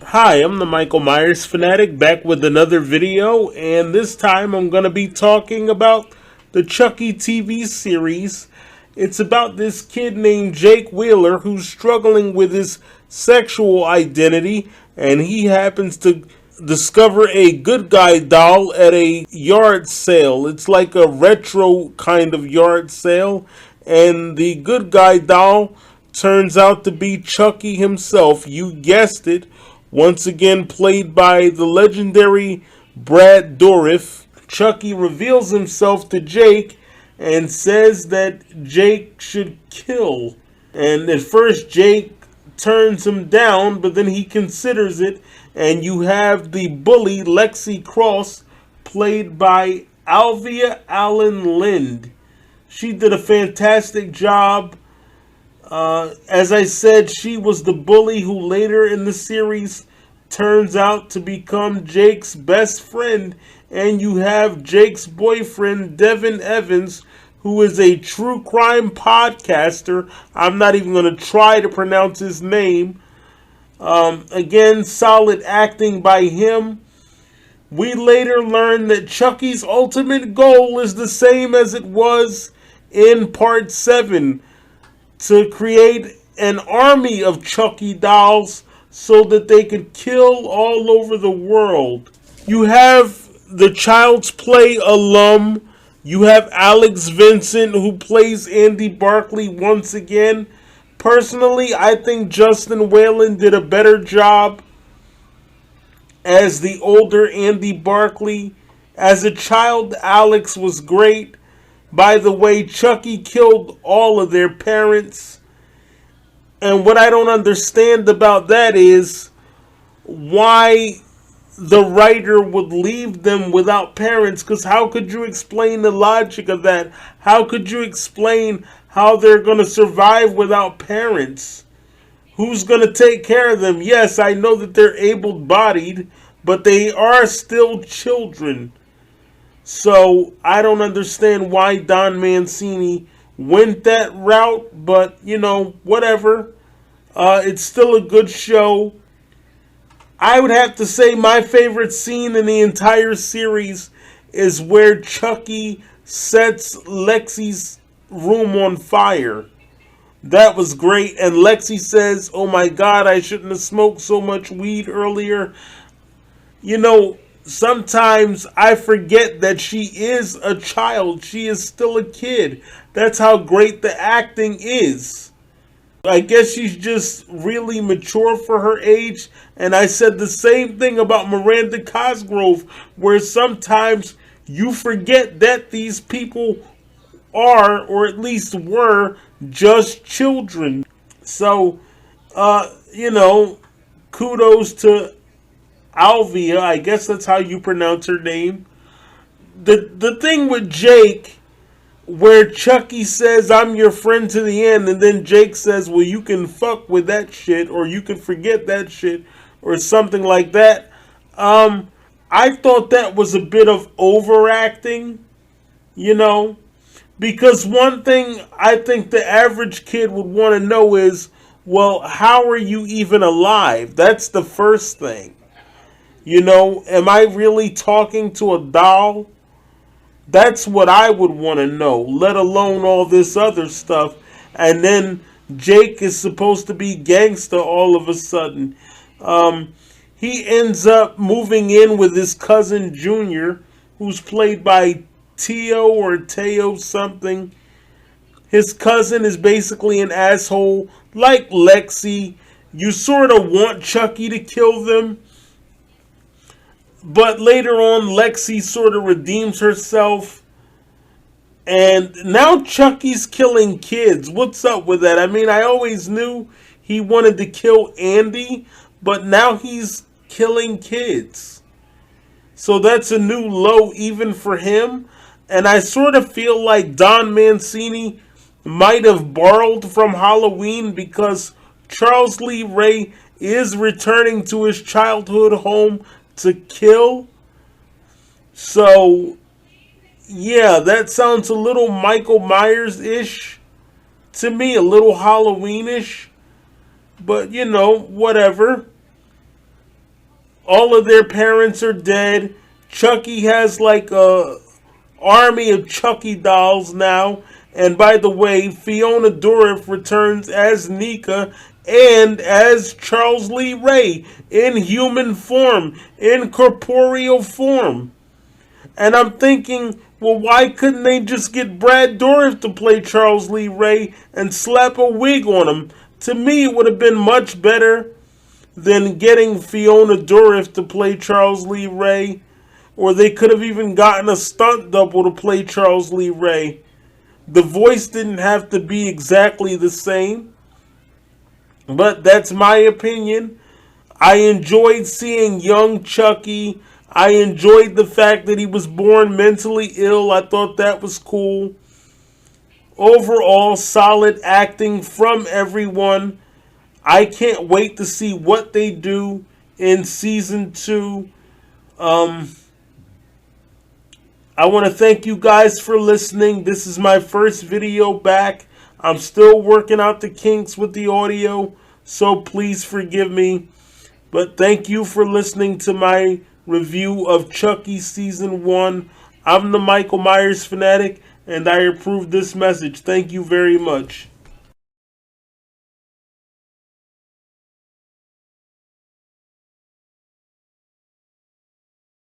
Hi, I'm the Michael Myers fanatic back with another video, and this time I'm going to be talking about the Chucky TV series. It's about this kid named Jake Wheeler who's struggling with his sexual identity, and he happens to discover a good guy doll at a yard sale. It's like a retro kind of yard sale, and the good guy doll turns out to be Chucky himself. You guessed it, once again played by the legendary Brad Dourif. Chucky reveals himself to Jake and says that Jake should kill. And at first, Jake turns him down, but then he considers it, and you have the bully Lexi Cross, played by Alvia Allen Lind. She did a fantastic job. As I said, she was the bully who later in the series turns out to become Jake's best friend. And you have Jake's boyfriend, Devin Evans, who is a true crime podcaster. I'm not even going to try to pronounce his name. Again, solid acting by him. We later learn that Chucky's ultimate goal is the same as it was in Part 7, to create an army of Chucky dolls so that they could kill all over the world. You have the Child's Play alum. You have Alex Vincent, who plays Andy Barkley once again. Personally, I think Justin Whalen did a better job as the older Andy Barkley. As a child, Alex was great. By the way, Chucky killed all of their parents. And what I don't understand about that is why the writer would leave them without parents. Because how could you explain the logic of that? How could you explain how they're going to survive without parents? Who's going to take care of them? Yes, I know that they're able-bodied, but they are still children. So I don't understand why Don Mancini went that route, but whatever. It's still a good show. I would have to say my favorite scene in the entire series is where Chucky sets Lexi's room on fire. That was great. And Lexi says, "Oh my God, I shouldn't have smoked so much weed earlier." Sometimes I forget that she is a child. She is still a kid. That's how great the acting is. I guess she's just really mature for her age. And I said the same thing about Miranda Cosgrove, where sometimes you forget that these people are, or at least were, just children. So, kudos to Alvia, I guess that's how you pronounce her name. The thing with Jake, where Chucky says, "I'm your friend to the end," and then Jake says, "Well, you can fuck with that shit, or you can forget that shit," or something like that. I thought that was a bit of overacting, you know, because one thing I think the average kid would want to know is, well, how are you even alive? That's the first thing. Am I really talking to a doll? That's what I would want to know, let alone all this other stuff. And then Jake is supposed to be gangster all of a sudden. He ends up moving in with his cousin Junior, who's played by Teo or Teo something. His cousin is basically an asshole, like Lexi. You sort of want Chucky to kill them, but later on, Lexi sort of redeems herself. And now Chucky's killing kids. What's up with that? I mean, I always knew he wanted to kill Andy, but now he's killing kids. So that's a new low even for him. And I sort of feel like Don Mancini might have borrowed from Halloween, because Charles Lee Ray is returning to his childhood home to kill. So, yeah, that sounds a little Michael Myers-ish to me, a little Halloween-ish. But, whatever. all of their parents are dead. Chucky has like a army of Chucky dolls now. And by the way, Fiona Dourif returns as Nika and as Charles Lee Ray in human form, in corporeal form. And I'm thinking, well, why couldn't they just get Brad Dourif to play Charles Lee Ray and slap a wig on him? To me, it would have been much better than getting Fiona Dourif to play Charles Lee Ray. Or they could have even gotten a stunt double to play Charles Lee Ray. The voice didn't have to be exactly the same. But that's my opinion. I enjoyed seeing young Chucky. I enjoyed the fact that he was born mentally ill. I thought that was cool. Overall, solid acting from everyone. I can't wait to see what they do in season 2. I want to thank you guys for listening. This is my first video back. I'm still working out the kinks with the audio, so please forgive me. But thank you for listening to my review of Chucky Season 1. I'm the Michael Myers Fanatic, and I approve this message. Thank you very much.